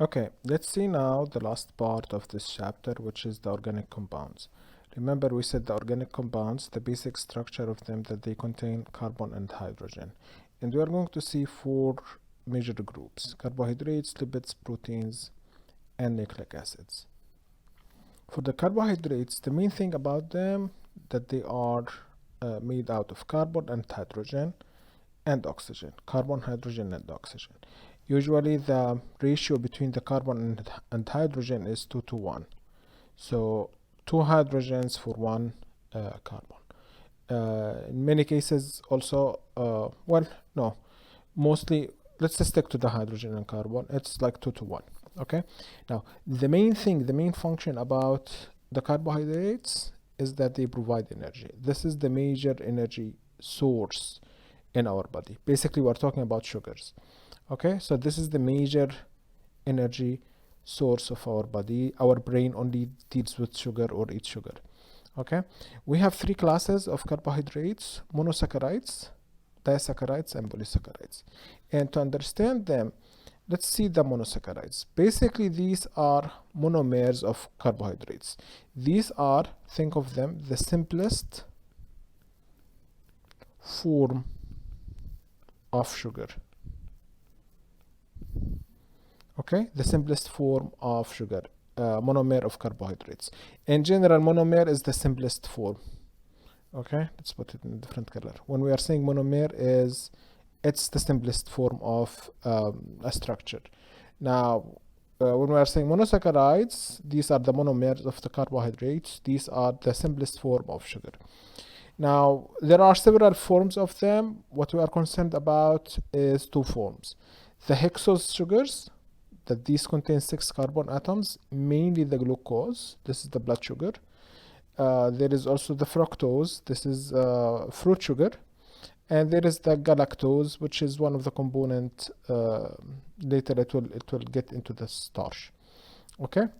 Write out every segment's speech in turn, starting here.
Okay, let's see now the last part of this chapter, which is the organic compounds. Remember, we said the organic compounds, the basic structure of them, that they contain carbon and hydrogen. And we are going to see four major groups: carbohydrates, lipids, proteins, and nucleic acids. For the carbohydrates, the main thing about them that they are made out of carbon and hydrogen and oxygen. Carbon, hydrogen, and oxygen. Usually the ratio between the carbon and hydrogen is 2 to 1. So 2 hydrogens for 1 carbon. In many cases also, no, mostly, let's just stick to the hydrogen and carbon. It's like 2 to 1. Okay. Now, the main function about the carbohydrates is that they provide energy. This is the major energy source in our body. Basically, we're talking about sugars. Okay, so this is the major energy source of our body. Our brain only deals with sugar or eats sugar. Okay, we have three classes of carbohydrates: monosaccharides, disaccharides, and polysaccharides. And to understand them, let's see the monosaccharides. Basically, these are monomers of carbohydrates. These are, think of them, the simplest form of sugar. Okay, the simplest form of sugar, monomer of carbohydrates. In general, monomer is the simplest form. Okay, let's put it in a different color. When we are saying monomer, it's the simplest form of a structure. Now, when we are saying monosaccharides, these are the monomers of the carbohydrates. These are the simplest form of sugar. Now, there are several forms of them. What we are concerned about is two forms: the hexose sugars, that these contain 6 carbon atoms, mainly the glucose. This is the blood sugar. There is also the fructose. This is fruit sugar. And there is the galactose, which is one of the components. Later it will get into the starch. Okay.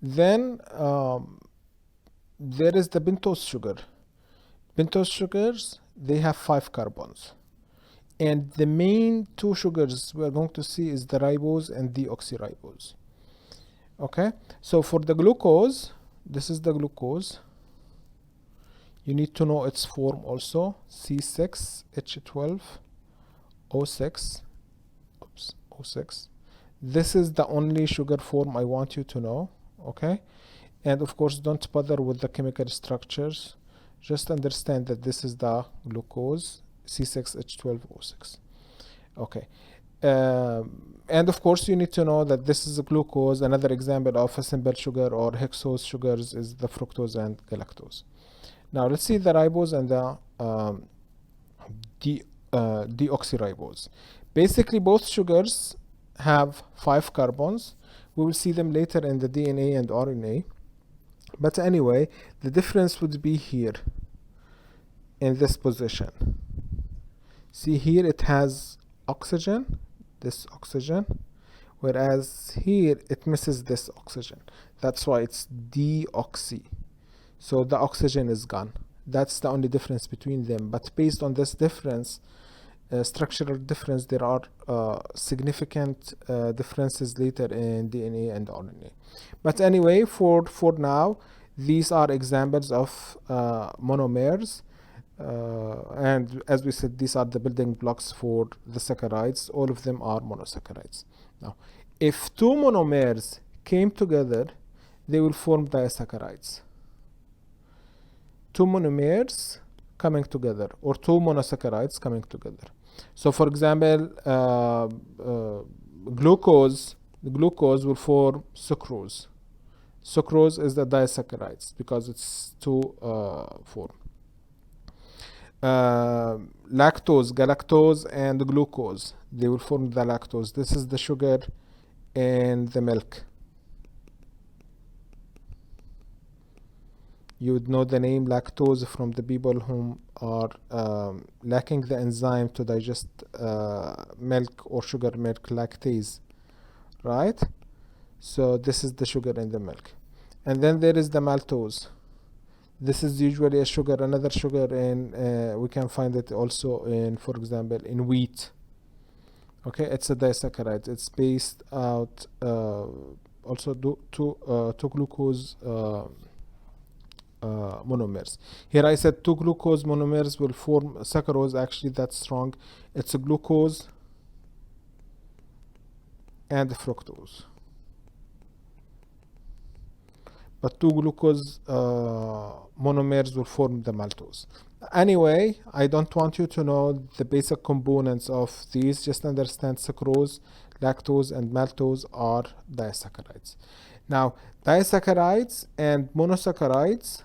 Then there is the pentose sugar. Pentose sugars, they have 5 carbons. And the main two sugars we're going to see is the ribose and the deoxyribose. Okay, so for the glucose, this is the glucose. You need to know its form also: C6H12O6. O6. This is the only sugar form I want you to know. Okay, and of course, don't bother with the chemical structures. Just understand that this is the glucose, C6H12O6. Okay. And of course, you need to know that this is a glucose. Another example of a simple sugar or hexose sugars is the fructose and galactose. Now, let's see the ribose and the deoxyribose. Basically, both sugars have 5 carbons. We will see them later in the DNA and RNA. But anyway, the difference would be here in this position. See, here it has oxygen, this oxygen, whereas here it misses this oxygen. That's why it's deoxy. So the oxygen is gone. That's the only difference between them. But based on this difference, structural difference, there are significant differences later in DNA and RNA. But anyway, for now, these are examples of monomers. And as we said, these are the building blocks for the saccharides. All of them are monosaccharides. Now, if two monomers came together, they will form disaccharides. Two monomers coming together, or two monosaccharides coming together. So, for example, glucose will form sucrose. Sucrose is the disaccharides because it's two form. Lactose, galactose, and glucose, they will form the lactose. This is the sugar in the milk. You would know the name lactose from the people who are lacking the enzyme to digest milk or sugar milk, lactase, right? So this is the sugar in the milk. And then there is the maltose. This is usually a sugar, another sugar in, we can find it also in, for example, in wheat. Okay, it's a disaccharide. It's based out also two glucose monomers. Here I said two glucose monomers will form saccharose. Actually, that's wrong. It's a glucose and fructose. But two glucose monomers will form the maltose. Anyway, I don't want you to know the basic components of these. Just understand sucrose, lactose, and maltose are disaccharides. Now, disaccharides and monosaccharides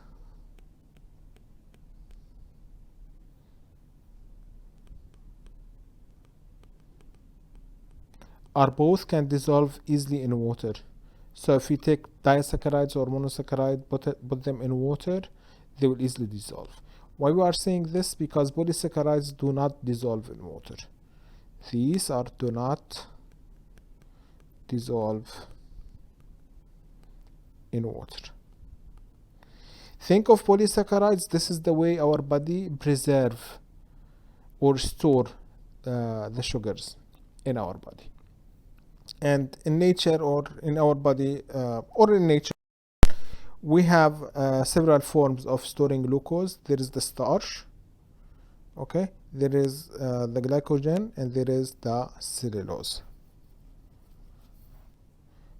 are both can dissolve easily in water. So if you take disaccharides or monosaccharide, put them in water, they will easily dissolve. Why we are saying this? Because polysaccharides do not dissolve in water. These are do not dissolve in water. Think of polysaccharides. This is the way our body preserve or store the sugars in our body. And in nature or in our body or in nature, we have several forms of storing glucose. There is the starch, okay, there is the glycogen, and there is the cellulose.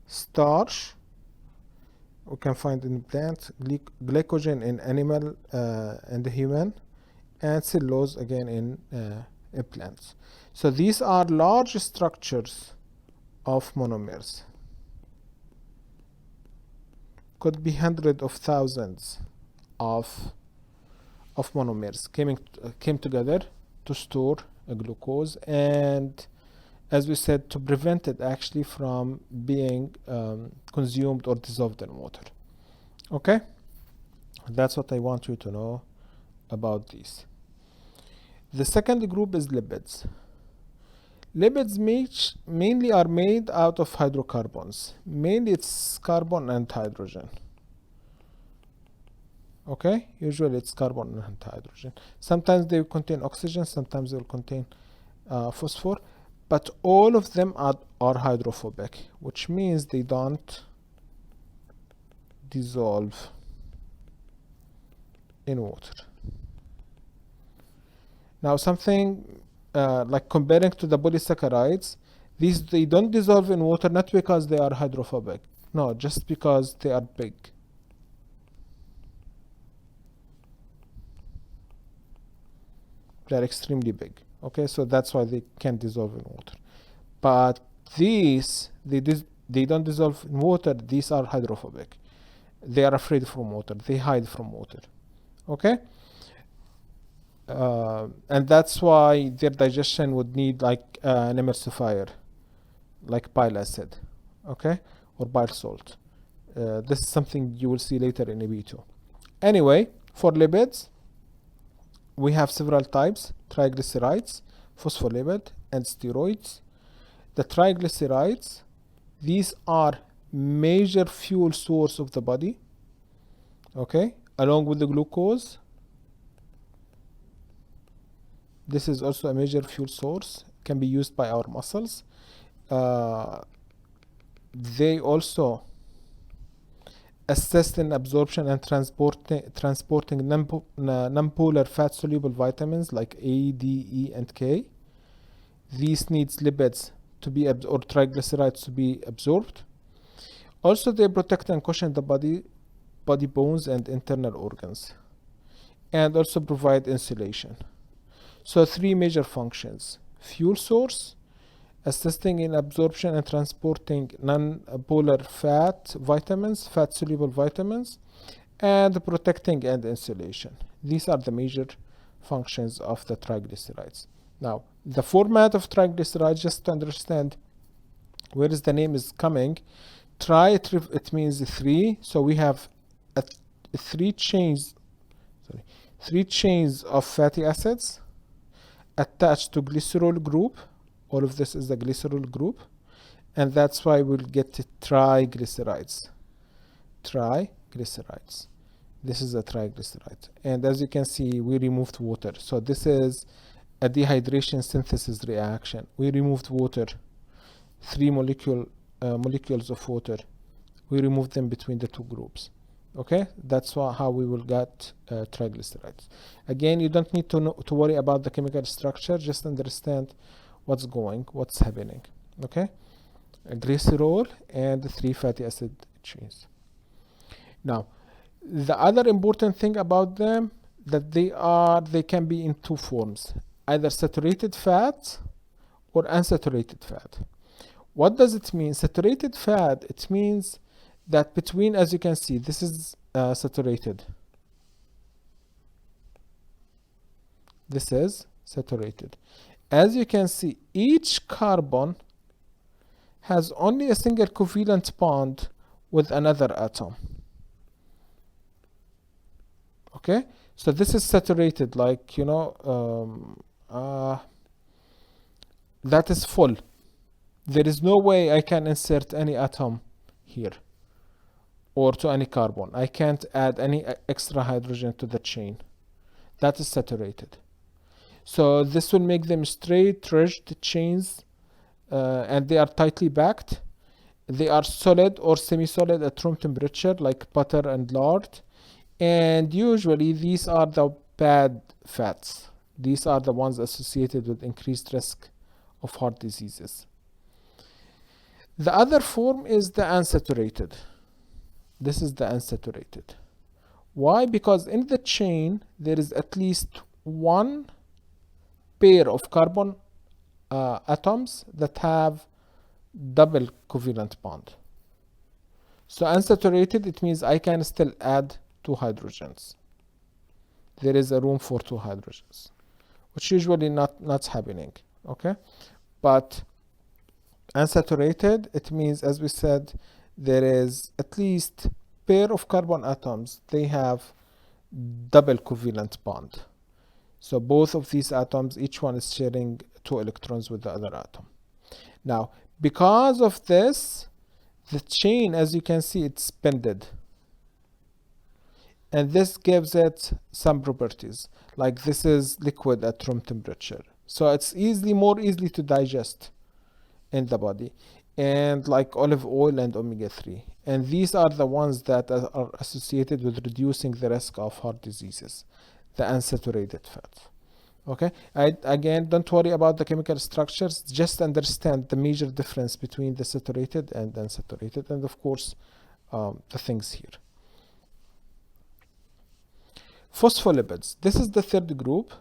Starch we can find in plants, glycogen in animal and human, and cellulose again in plants. So these are large structures of monomers. Could be hundreds of thousands of monomers came together to store a glucose, and as we said, to prevent it actually from being consumed or dissolved in water. Okay, that's what I want you to know about these. The second group is lipids. Lipids mainly are made out of hydrocarbons. Mainly it's carbon and hydrogen. Okay, usually it's carbon and hydrogen. Sometimes they will contain oxygen, sometimes they will contain phosphor, but all of them are hydrophobic, which means they don't dissolve in water. Now something like comparing to the polysaccharides, they don't dissolve in water not because they are hydrophobic, no, just because they are big. They are extremely big. Okay, so that's why they can't dissolve in water. But these, they don't dissolve in water. These are hydrophobic. They are afraid from water. They hide from water. Okay. And that's why their digestion would need like an emulsifier, like bile acid, okay, or bile salt. This is something you will see later in AB2. Anyway, for lipids, we have several types: triglycerides, phospholipid, and steroids. The triglycerides, these are major fuel source of the body, okay, along with the glucose. This is also a major fuel source, can be used by our muscles. They also assist in absorption and transporting non-polar fat-soluble vitamins like A, D, E, and K. These needs lipids to be or triglycerides to be absorbed. Also, they protect and cushion the body bones and internal organs, and also provide insulation. So three major functions: fuel source, assisting in absorption and transporting non-polar fat-soluble vitamins, and protecting and insulation. These are the major functions of the triglycerides. Now, the format of triglycerides, just to understand where is the name is coming, it means three. So we have three chains of fatty acids attached to glycerol group. All of this is the glycerol group, and that's why we'll get triglycerides. This is a triglyceride, and as you can see, we removed water. So this is a dehydration synthesis reaction. We removed water, three molecules of water. We removed them between the two groups. Okay, that's how we will get triglycerides. Again, you don't need to worry about the chemical structure, just understand what's happening. Okay, a glycerol and three fatty acid chains. Now, the other important thing about them that they can be in two forms, either saturated fat or unsaturated fat. What does it mean? Saturated fat, it means that between, as you can see, this is saturated. This is saturated. As you can see, each carbon has only a single covalent bond with another atom. Okay, so this is saturated, like, that is full. There is no way I can insert any atom here or to any carbon. I can't add any extra hydrogen to the chain. That is saturated. So this will make them straight ridged chains, and they are tightly packed. They are solid or semi-solid at room temperature, like butter and lard. And usually these are the bad fats. These are the ones associated with increased risk of heart diseases. The other form is the unsaturated. This is the unsaturated. Why? Because in the chain there is at least one pair of carbon atoms that have double covalent bond. So unsaturated, it means I can still add two hydrogens. There is a room for two hydrogens, which usually not happening. Okay, but unsaturated, it means, as we said, there is at least pair of carbon atoms. They have double covalent bond. So both of these atoms, each one is sharing 2 electrons with the other atom. Now, because of this, the chain, as you can see, it's bended. And this gives it some properties, like this is liquid at room temperature. So it's more easily to digest in the body, and like olive oil and omega-3. And these are the ones that are associated with reducing the risk of heart diseases, the unsaturated fats. Okay, again, don't worry about the chemical structures, just understand the major difference between the saturated and unsaturated, and of course the things here. Phospholipids, this is the third group,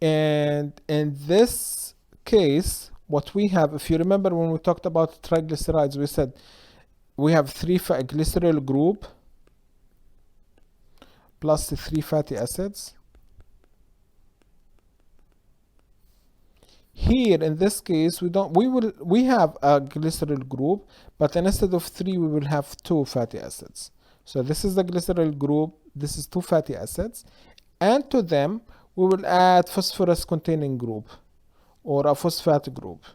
and in this case what we have, if you remember when we talked about triglycerides, we said we have three glycerol group plus the 3 fatty acids. Here in this case we have a glycerol group, but instead of 3 we will have 2 fatty acids. So this is the glycerol group, this is 2 fatty acids, and to them we will add phosphorus containing group or a phosphate group.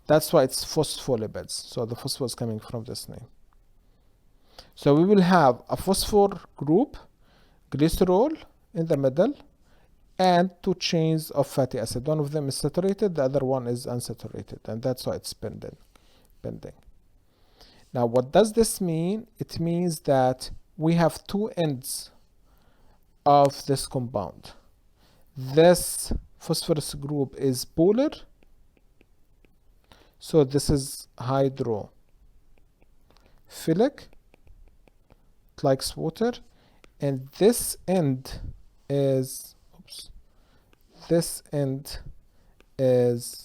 That's why it's phospholipids. So the phosphorus coming from this name. So we will have a phosphor group, glycerol in the middle, and 2 chains of fatty acid. One of them is saturated, the other one is unsaturated, and that's why it's bending. Now, what does this mean? It means that we have 2 ends of this compound. This phosphorus group is polar, so this is hydrophilic, it likes water, and this end is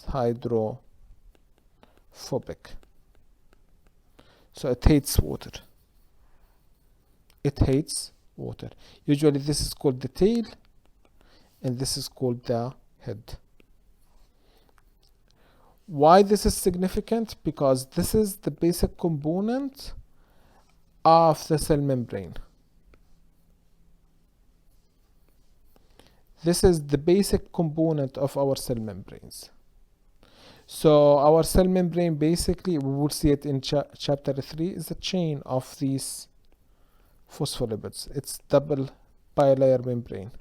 hydrophobic. So it hates water. Usually this is called the tail, and this is called the head. Why this is significant? Because this is the basic component of the cell membrane. This is the basic component of our cell membranes. So our cell membrane, basically, we will see it in chapter 3, is a chain of these phospholipids. It's double bilayer membrane.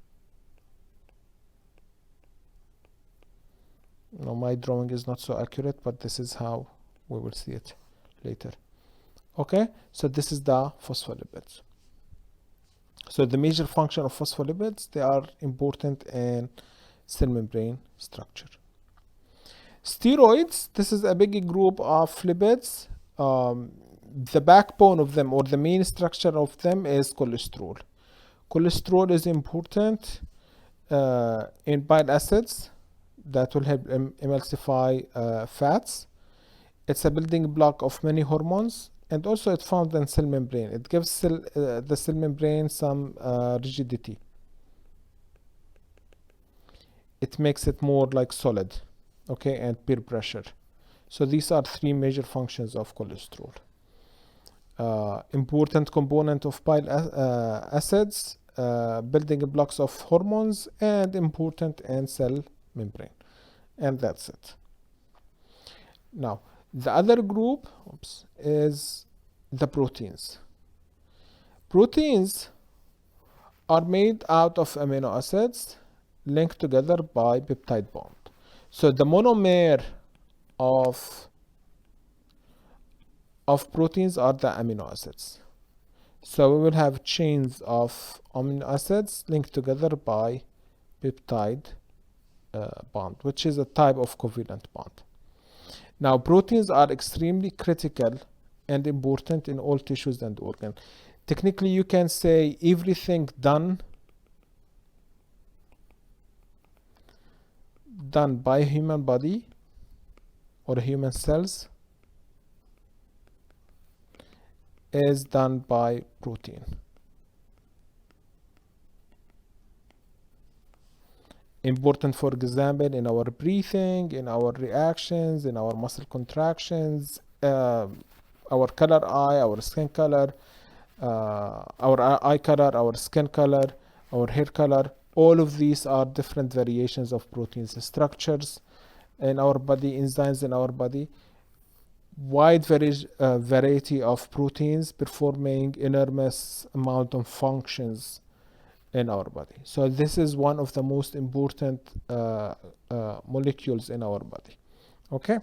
No, my drawing is not so accurate, but this is how we will see it later. Okay, so this is the phospholipids. So the major function of phospholipids, they are important in cell membrane structure. Steroids, this is a big group of lipids. The backbone of them, or the main structure of them, is cholesterol. Cholesterol is important in bile acids that will help emulsify fats. It's a building block of many hormones, and also it's found in cell membrane. It gives the cell membrane some rigidity. It makes it more like solid, okay, and peer pressure. So these are three major functions of cholesterol. Important component of bile acids, building blocks of hormones, and important in cell membrane. And that's it. Now, the other group is the proteins. Proteins are made out of amino acids linked together by peptide bond. So the monomer of proteins are the amino acids. So we will have chains of amino acids linked together by peptide bond, which is a type of covalent bond. Now, proteins are extremely critical and important in all tissues and organs. Technically, you can say everything done by a human body or human cells is done by protein. Important, for example, in our breathing, in our reactions, in our muscle contractions, our color eye, our skin color, our eye color, our skin color, our hair color. All of these are different variations of proteins, structures in our body, enzymes in our body. Wide variety of proteins performing enormous amount of functions in our body. So this is one of the most important molecules in our body. Okay.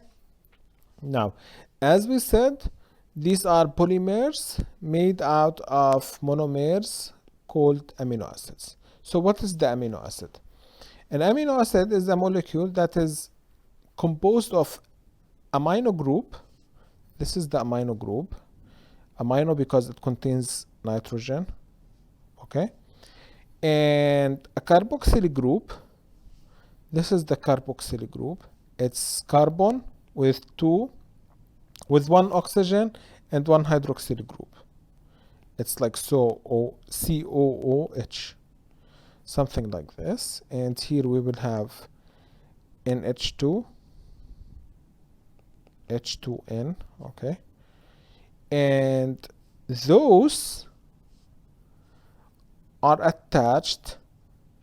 Now, as we said, these are polymers made out of monomers called amino acids. So what is the amino acid? An amino acid is a molecule that is composed of amino group. This is the amino group. Amino because it contains nitrogen. Okay. And a carboxyl group. This is the carboxyl group. It's carbon with with one oxygen and one hydroxyl group. It's like COOH, something like this. And here we will have NH2, H2N, okay. And those are attached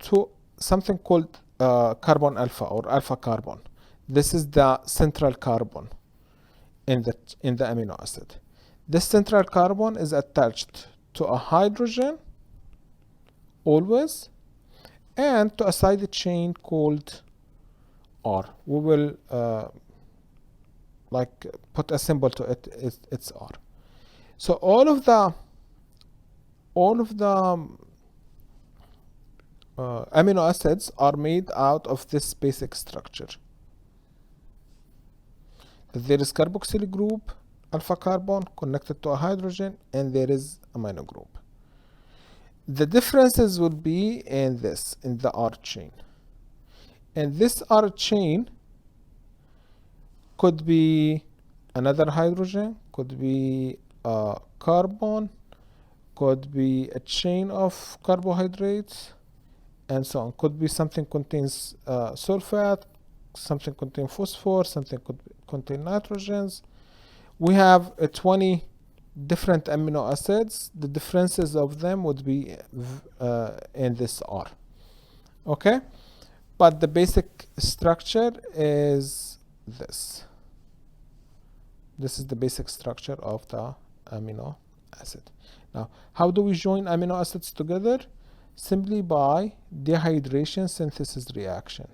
to something called carbon alpha or alpha carbon. This is the central carbon in the amino acid. This central carbon is attached to a hydrogen always and to a side chain called R. We will like put a symbol to it. It's R. So all of the amino acids are made out of this basic structure. There is carboxyl group, alpha carbon connected to a hydrogen, and there is amino group. The differences would be in the R chain. And this R chain could be another hydrogen, could be a carbon, could be a chain of carbohydrates, and so on. Could be something contains sulfate, something contains phosphorus, something could contain nitrogens. We have 20 different amino acids. The differences of them would be in this R. Okay? But the basic structure is this. This is the basic structure of the amino acid. Now, how do we join amino acids together? Simply by dehydration synthesis reaction.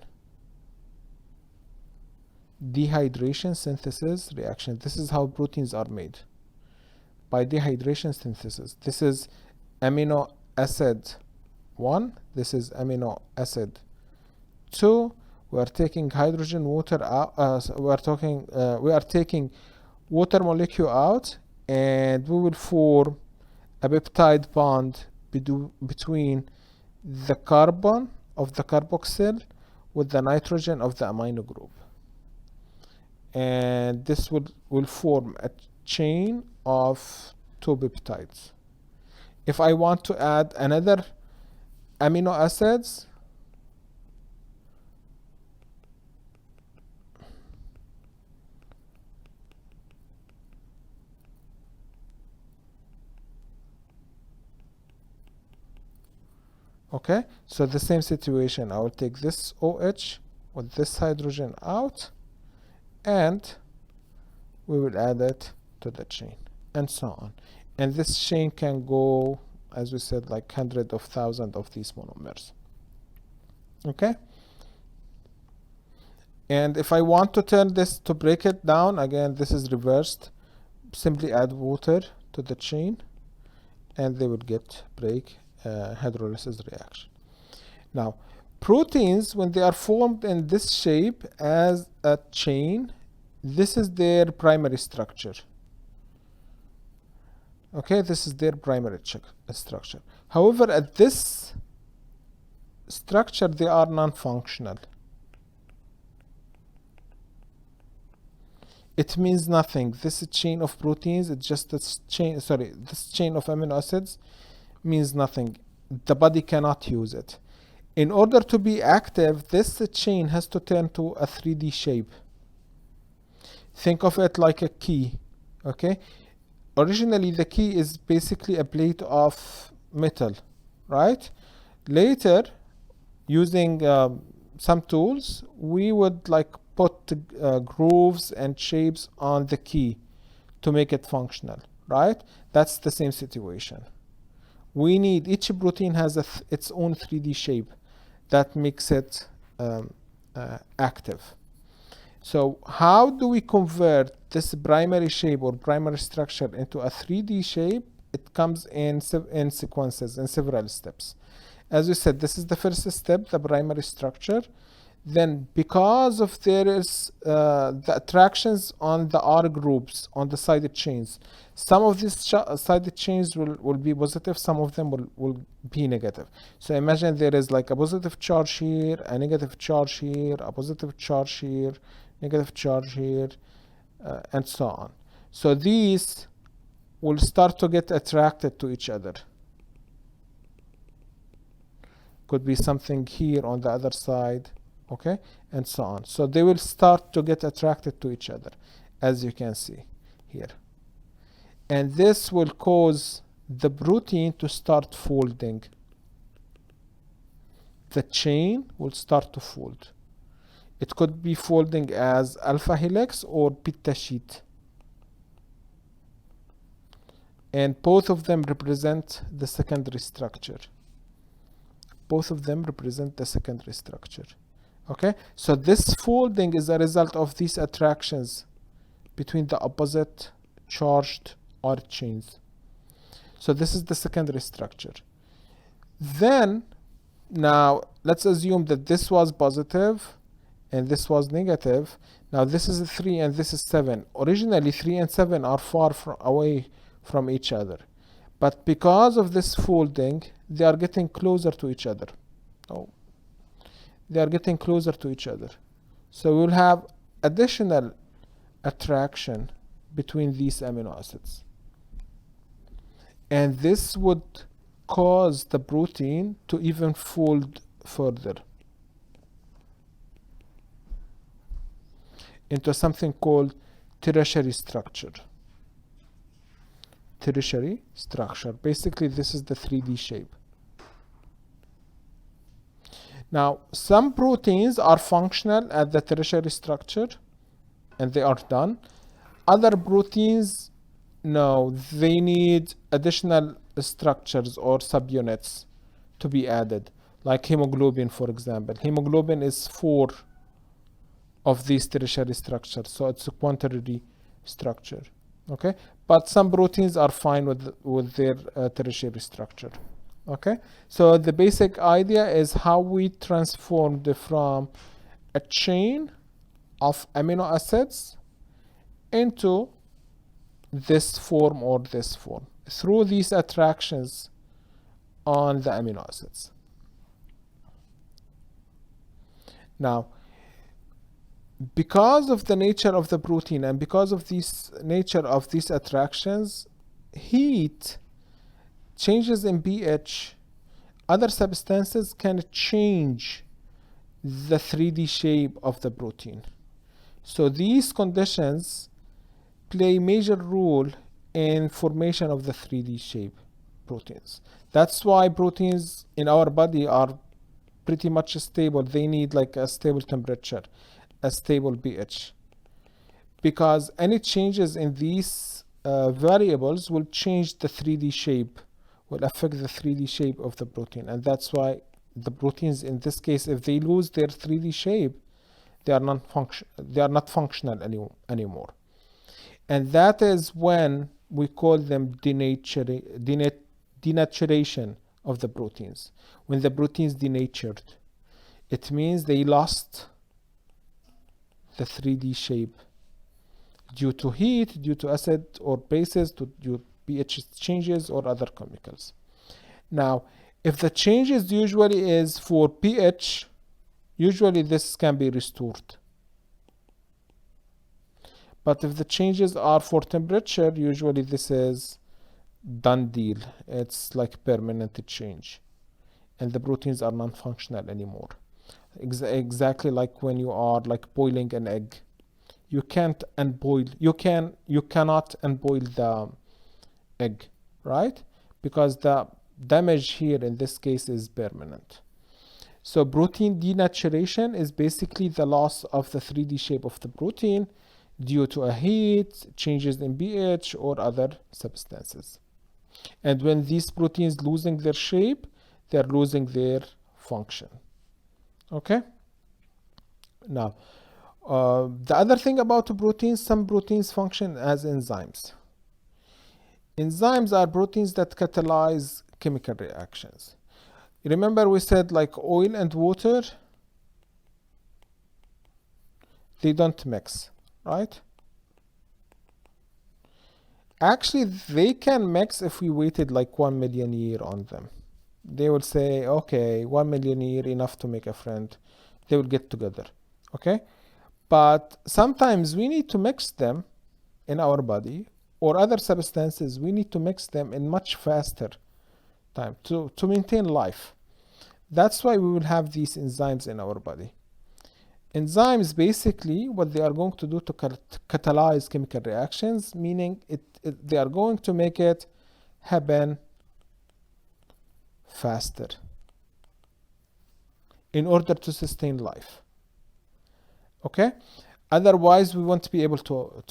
dehydration synthesis reaction. This is how proteins are made, by dehydration synthesis. This is amino acid 1, this is amino acid 2. We are taking hydrogen water out, we are taking water molecule out, and we will form a peptide bond between the carbon of the carboxyl with the nitrogen of the amino group, and this will form a chain of 2 peptides. If I want to add another amino acids, okay, so the same situation. I will take this OH with this hydrogen out, and we will add it to the chain, and so on. And this chain can go, as we said, like hundreds of thousands of these monomers. Okay? And if I want to turn this, to break it down, again, this is reversed. Simply add water to the chain, and they will get break hydrolysis reaction. Now, proteins, when they are formed in this shape as a chain, this is their primary structure. Okay, this is their primary structure. However, at this structure, they are non-functional. It means nothing. This chain of proteins, it's just this chain, this chain of amino acids means nothing. The body cannot use it. In order to be active, this chain has to turn to a 3D shape. Think of it like a key, okay? Originally, the key is basically a plate of metal, right? Later, using some tools, we would like put grooves and shapes on the key to make it functional, right? That's the same situation. We need, each protein has its own 3D shape that makes it active. So how do we convert this primary shape or primary structure into a 3D shape? It comes in sequences, in several steps. As we said, this is the first step, the primary structure. Then, because of there is the attractions on the R groups, on the sided chains, some of these sided chains will be positive, some of them will be negative. So imagine there is like a positive charge here, a negative charge here, a positive charge here, negative charge here, and so on. So these will start to get attracted to each other. Could be something here on the other side, okay, and so on. So they will start to get attracted to each other, as you can see here. And this will cause the protein to start folding. The chain will start to fold. It could be folding as alpha helix or beta sheet. And both of them represent the secondary structure. Both of them represent the secondary structure. Okay, so this folding is a result of these attractions between the opposite charged R chains. So this is the secondary structure. Then, now let's assume that this was positive and this was negative. Now this is 3 and this is 7. Originally 3 and 7 are far away from each other. But because of this folding, they are getting closer to each other. Oh. They are getting closer to each other. So we'll have additional attraction between these amino acids. And this would cause the protein to even fold further into something called tertiary structure. Tertiary structure. Basically, this is the 3D shape. Now, some proteins are functional at the tertiary structure, and they are done. Other proteins, no, they need additional structures or subunits to be added, like hemoglobin, for example. Hemoglobin is 4 of these tertiary structures. So it's a quaternary structure. Okay, but some proteins are fine with their tertiary structure. Okay, so the basic idea is how we transformed from a chain of amino acids into this form or this form through these attractions on the amino acids. Now, because of the nature of the protein and because of this nature of these attractions, heat, changes in pH, other substances can change the 3D shape of the protein. So these conditions play a major role in formation of the 3D shape proteins. That's why proteins in our body are pretty much stable. They need like a stable temperature, a stable pH, because any changes in these variables will change the 3D shape, will affect the 3D shape of the protein. And that's why the proteins in this case, if they lose their 3D shape, they are not functional anymore. And that is when we call them denaturation of the proteins. When the proteins denatured, it means they lost the 3D shape due to heat, due to acid or bases, due to pH changes or other chemicals. Now, if the changes usually is for pH, usually this can be restored. But if the changes are for temperature, usually this is done deal. It's like permanent change. And the proteins are non-functional anymore. Exactly like when you are like boiling an egg. You cannot unboil the egg, right? Because the damage here in this case is permanent. So protein denaturation is basically the loss of the 3D shape of the protein due to a heat, changes in pH, or other substances. And when these proteins losing their shape, they're losing their function. Okay? Now, the other thing about proteins, some proteins function as enzymes. Enzymes are proteins that catalyze chemical reactions. Remember we said like oil and water, they don't mix, right? Actually, they can mix if we waited like 1 million years on them. They will say, okay, 1 million years enough to make a friend. They will get together, okay? But sometimes we need to mix them in our body, or other substances, we need to mix them in much faster time to maintain life. That's why we will have these enzymes in our body. Enzymes, basically, what they are going to do to catalyze chemical reactions, meaning they are going to make it happen faster in order to sustain life. Okay? Otherwise, we won't be able to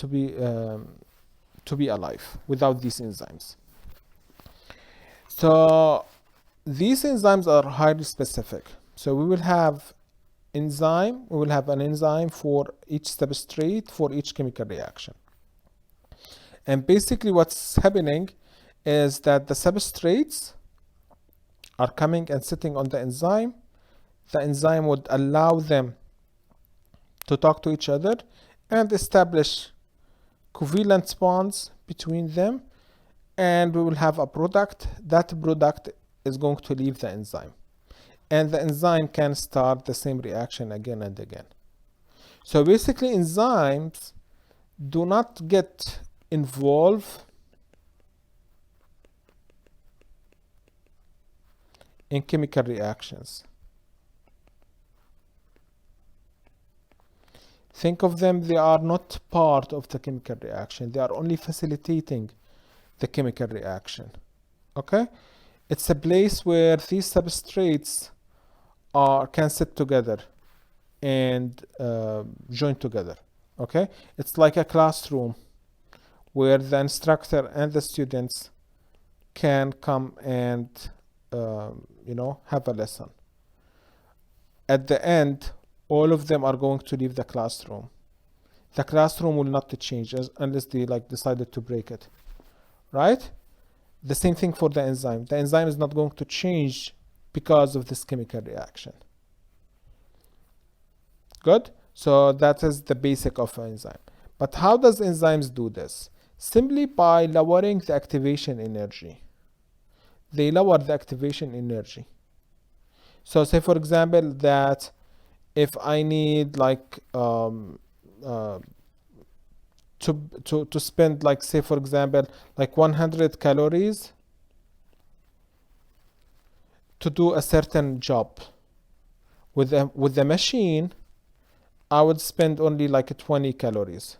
be alive without these enzymes. So these enzymes are highly specific. So we will have an enzyme for each substrate for each chemical reaction. And basically what's happening is that the substrates are coming and sitting on the enzyme. The enzyme would allow them to talk to each other and establish covalent bonds between them, and we will have a product. That product is going to leave the enzyme, and the enzyme can start the same reaction again and again. So basically enzymes do not get involved in chemical reactions. Think of them, they are not part of the chemical reaction. They are only facilitating the chemical reaction. Okay? It's a place where these substrates can sit together and join together. Okay? It's like a classroom where the instructor and the students can come and have a lesson. At the end, all of them are going to leave the classroom. The classroom will not change unless they like decided to break it, right? The same thing for the enzyme. The enzyme is not going to change because of this chemical reaction. Good? So that is the basic of an enzyme. But how does enzymes do this? Simply by lowering the activation energy. They lower the activation energy. So say for example that if I need like to spend like say for example like 100 calories to do a certain job with the machine, I would spend only like 20 calories.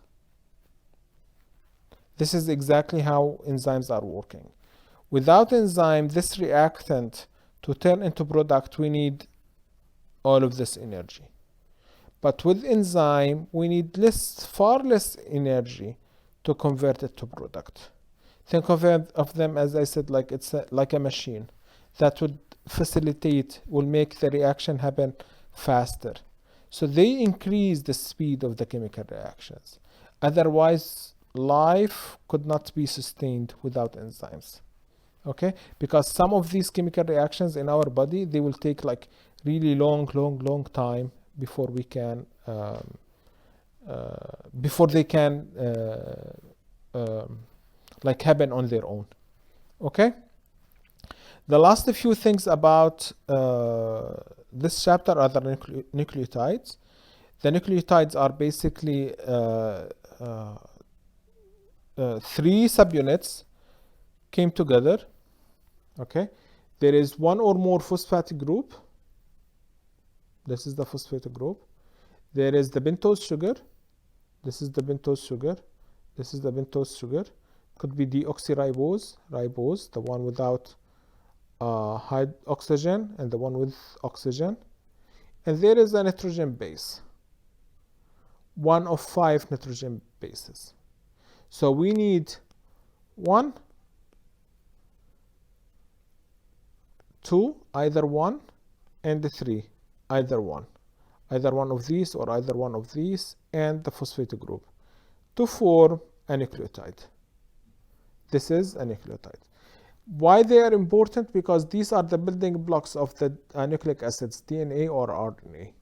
This is exactly how enzymes are working. Without enzyme, this reactant to turn into product, we need all of this energy. But with enzyme, we need far less energy to convert it to product. Think of them, as I said, like it's like a machine that would will make the reaction happen faster. So they increase the speed of the chemical reactions. Otherwise, life could not be sustained without enzymes. Okay, because some of these chemical reactions in our body, they will take like really long time before we can before they can like happen on their own. Okay, the last few things about this chapter are the nucleotides. The nucleotides are basically 3 subunits came together. Okay, there is one or more phosphate group. This is the phosphate group. There is the pentose sugar. This is the pentose sugar. This is the pentose sugar. Could be deoxyribose, the one without oxygen and the one with oxygen. And there is a nitrogen base, one of 5 nitrogen bases. So we need 1, 2, either 1, and 3, either one of these or either one of these, and the phosphate group to form a nucleotide. This is a nucleotide. Why they are important? Because these are the building blocks of the nucleic acids, DNA or RNA.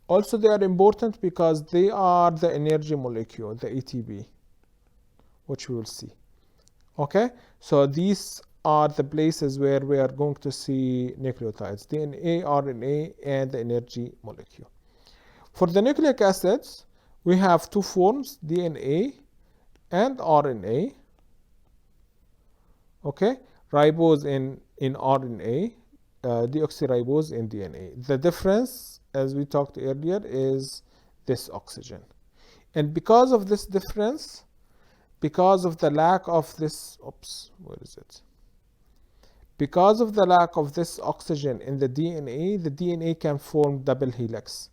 Also, they are important because they are the energy molecule, the ATP, which we will see. Okay, so these are the places where we are going to see nucleotides, DNA, RNA, and the energy molecule. For the nucleic acids, we have 2 forms, DNA and RNA. Okay, ribose in RNA, deoxyribose in DNA. The difference, as we talked earlier, is this oxygen. And because of this difference, because of the lack of this, because of the lack of this oxygen in the DNA can form double helix.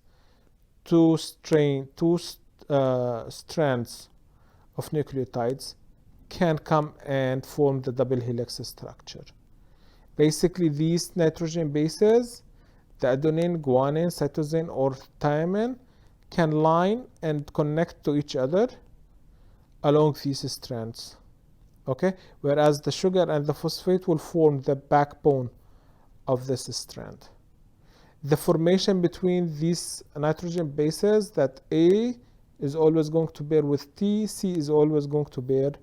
2 strands of nucleotides can come and form the double helix structure. Basically, these nitrogen bases, the adenine, guanine, cytosine, or thymine, can line and connect to each other along these strands. Okay, whereas the sugar and the phosphate will form the backbone of this strand. The formation between these nitrogen bases, that A is always going to pair with T, C is always going to pair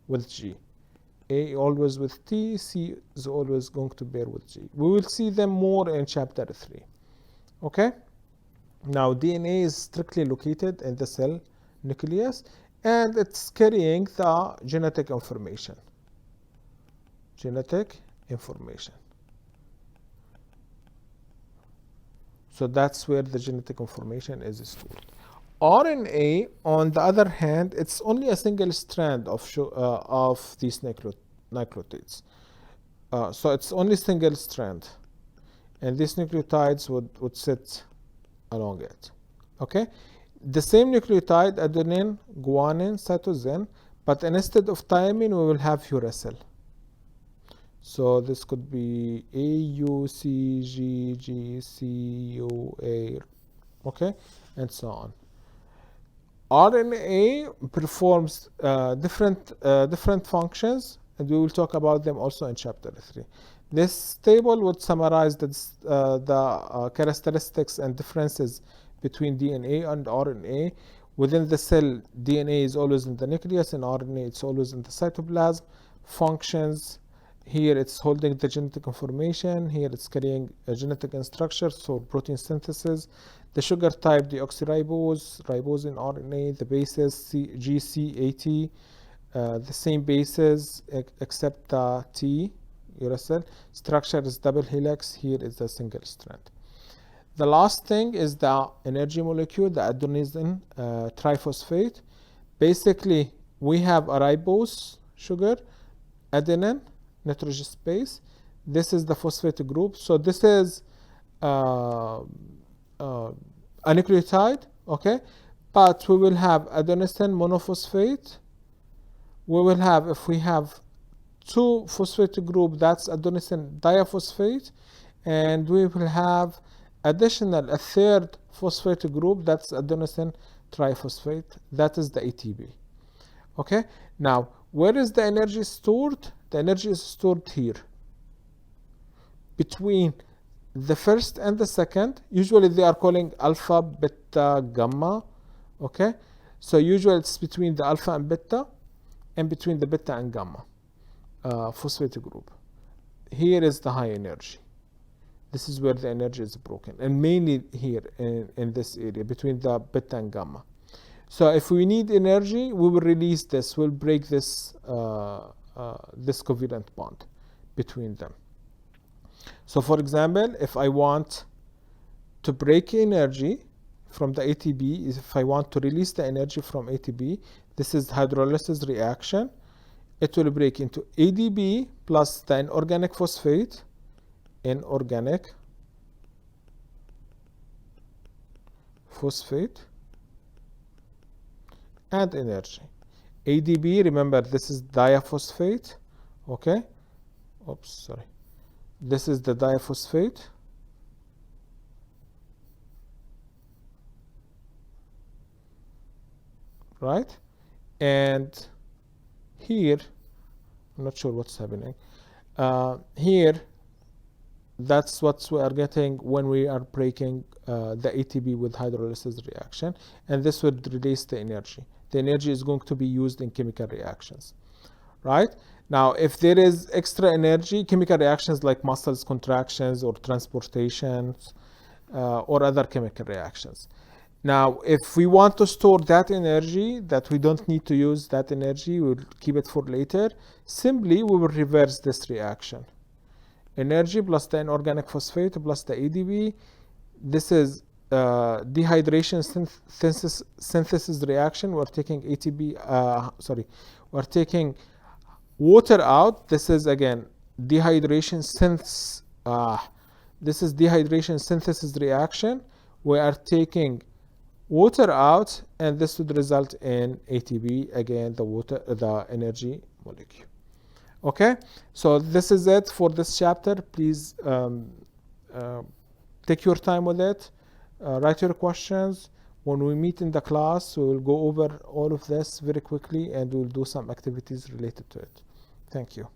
with G. A always with T, C is always going to pair with G. We will see them more in chapter 3. Okay? Now, DNA is strictly located in the cell nucleus, and it's carrying the genetic information. So that's where the genetic information is stored. RNA, on the other hand, it's only a single strand of these nucleotides. So it's only single strand, and these nucleotides would sit along it. Okay, the same nucleotide, adenine, guanine, cytosine, but instead of thymine, we will have uracil. So this could be A, U, C, G, G, C, U, A, okay, and so on. RNA performs different functions, and we will talk about them also in chapter 3. This table would summarize the characteristics and differences between DNA and RNA. Within the cell, DNA is always in the nucleus, and RNA it's always in the cytoplasm. Functions, here it's holding the genetic information, here it's carrying genetic instructions, so protein synthesis. The sugar type, deoxyribose, ribose in RNA, the bases, GCAT, the same bases except T, uracil. Structure is double helix, here is a single strand. The last thing is the energy molecule, the adenosine triphosphate. Basically, we have a ribose sugar, adenine, nitrogen base. This is the phosphate group. So this is a nucleotide, okay? But we will have adenosine monophosphate. We will have, if we have two phosphate group, that's adenosine diphosphate. And we will have additional, a third phosphate group, that's adenosine triphosphate. That is the ATP, okay? Now, where is the energy stored? The energy is stored here, between the first and the second. Usually they are calling alpha, beta, gamma, okay? So usually it's between the alpha and beta, and between the beta and gamma phosphate group. Here is the high energy. This is where the energy is broken, and mainly here in this area between the beta and gamma. So if we need energy, we will release this, we'll break this this covalent bond between them. So for example, if I want to break energy from the ATP, if I want to release the energy from ATP, this is hydrolysis reaction. It will break into ADP plus the inorganic phosphate, inorganic phosphate, and energy. ADP, remember this is diphosphate, okay? Oops, sorry. This is the diphosphate. Right? And here, I'm not sure what's happening. Here, that's what we are getting when we are breaking the ATP with hydrolysis reaction, and this would release the energy. The energy is going to be used in chemical reactions, right? Now, if there is extra energy, chemical reactions like muscles contractions or transportations or other chemical reactions. Now, if we want to store that energy, that we don't need to use that energy, we'll keep it for later, simply we will reverse this reaction. Energy plus the inorganic phosphate plus the ADP. This is dehydration synthesis reaction. We're taking we're taking water out. This is again dehydration this is dehydration synthesis reaction. We are taking water out, and this would result in ATP, again the energy molecule. Okay, so this is it for this chapter. Please take your time with it, write your questions. When we meet in the class, we will go over all of this very quickly, and we'll do some activities related to it. Thank you.